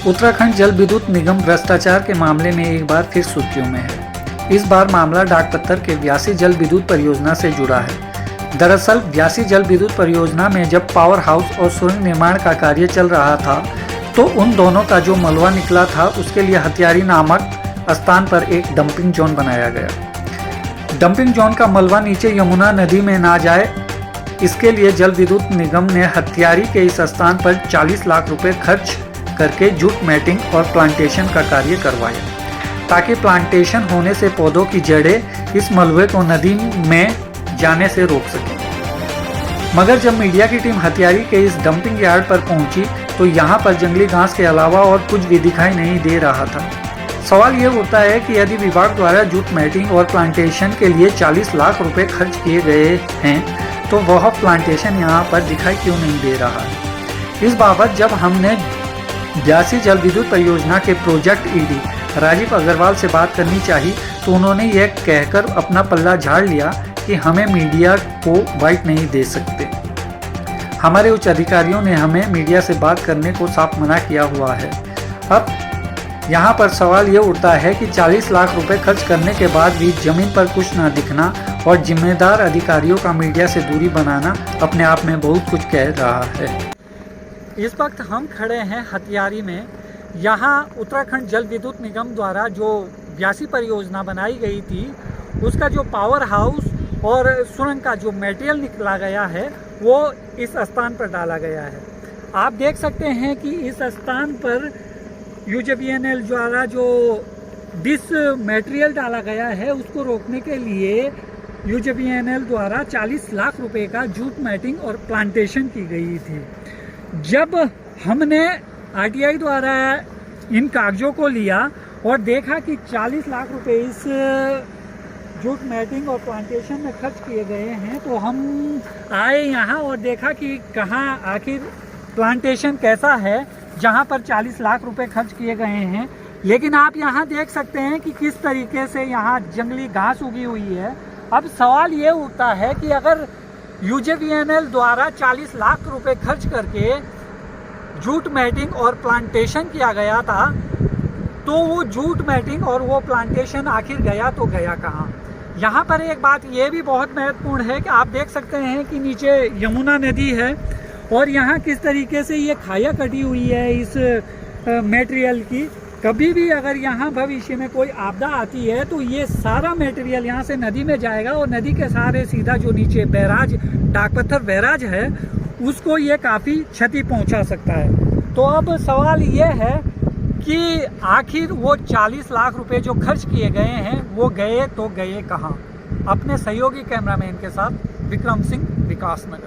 उत्तराखंड जल विद्युत निगम भ्रष्टाचार के मामले में एक बार फिर सुर्खियों में है। इस बार मामला डाकपत्थर के व्यासी जल विद्युत परियोजना से जुड़ा है। दरअसल व्यासी जल विद्युत परियोजना में जब पावर हाउस और सुरंग निर्माण का कार्य चल रहा था तो उन दोनों का जो मलबा निकला था उसके लिए हथियारी नामक स्थान पर एक डंपिंग जोन बनाया गया। डंपिंग जोन का मलबा नीचे यमुना नदी में ना जाए, इसके लिए जल विद्युत निगम ने हथियारी के इस स्थान पर 40 लाख रुपए खर्च करके जूट मैटिंग और प्लांटेशन का कार्य करवाया, ताकि प्लांटेशन होने से पौधों की जड़ें इस मलबे को नदी में जाने से रोक सकें। मगर जब मीडिया की टीम हथियारी के इस डंपिंग यार्ड पर पहुंची तो यहाँ पर जंगली घास के अलावा और कुछ भी दिखाई नहीं दे रहा था। सवाल ये उठता है कि यदि विभाग द्वारा जूट मैटिंग और प्लांटेशन के लिए 40 लाख रुपए खर्च किए गए हैं तो वह प्लांटेशन यहाँ पर दिखाई क्यों नहीं दे रहा है। इस बाबत जब हमने व्यासी जल विद्युत परियोजना के प्रोजेक्ट ईडी राजीव अग्रवाल से बात करनी चाहिए तो उन्होंने यह कहकर अपना पल्ला झाड़ लिया कि हमें मीडिया को बाइट नहीं दे सकते। हमारे उच्च अधिकारियों ने हमें मीडिया से बात करने को साफ मना किया हुआ है। अब यहाँ पर सवाल ये उठता है कि 40 लाख रुपए खर्च करने के बाद भी जमीन पर कुछ ना दिखना और जिम्मेदार अधिकारियों का मीडिया से दूरी बनाना अपने आप में बहुत कुछ कह रहा है। इस वक्त हम खड़े हैं हथियारी में। यहाँ उत्तराखंड जल विद्युत निगम द्वारा जो व्यासी परियोजना बनाई गई थी उसका जो पावर हाउस और सुरंग का जो मटेरियल निकला गया है वो इस स्थान पर डाला गया है। आप देख सकते हैं कि इस स्थान पर यूजेवीएनएल द्वारा जो डिस मटेरियल डाला गया है उसको रोकने के लिए यूजेवीएनएल द्वारा 40 लाख रुपए का जूट मैटिंग और प्लांटेशन की गई थी। जब हमने आरटीआई द्वारा इन कागजों को लिया और देखा कि 40 लाख रुपए इस जूट मैटिंग और प्लांटेशन में खर्च किए गए हैं तो हम आए यहाँ और देखा कि कहाँ आखिर प्लांटेशन कैसा है जहाँ पर 40 लाख रुपए खर्च किए गए हैं। लेकिन आप यहाँ देख सकते हैं कि किस तरीके से यहाँ जंगली घास उगी हुई है। अब सवाल ये उठता है कि अगर यूजेवीएनएल द्वारा 40 लाख रुपए खर्च करके जूट मैटिंग और प्लांटेशन किया गया था तो वो जूट मैटिंग और वो प्लांटेशन आखिर गया तो गया कहाँ। यहाँ पर एक बात ये भी बहुत महत्वपूर्ण है कि आप देख सकते हैं कि नीचे यमुना नदी है और यहाँ किस तरीके से ये खाया कटी हुई है इस मटेरियल की। कभी भी अगर यहाँ भविष्य में कोई आपदा आती है तो ये सारा मटेरियल यहाँ से नदी में जाएगा और नदी के सहारे सीधा जो नीचे बैराज डाकपत्थर बैराज है उसको ये काफ़ी क्षति पहुँचा सकता है। तो अब सवाल ये है कि आखिर वो 40 लाख रुपए जो खर्च किए गए हैं वो गए तो गए कहाँ। अपने सहयोगी कैमरामैन के साथ विक्रम सिंह, विकास नगर।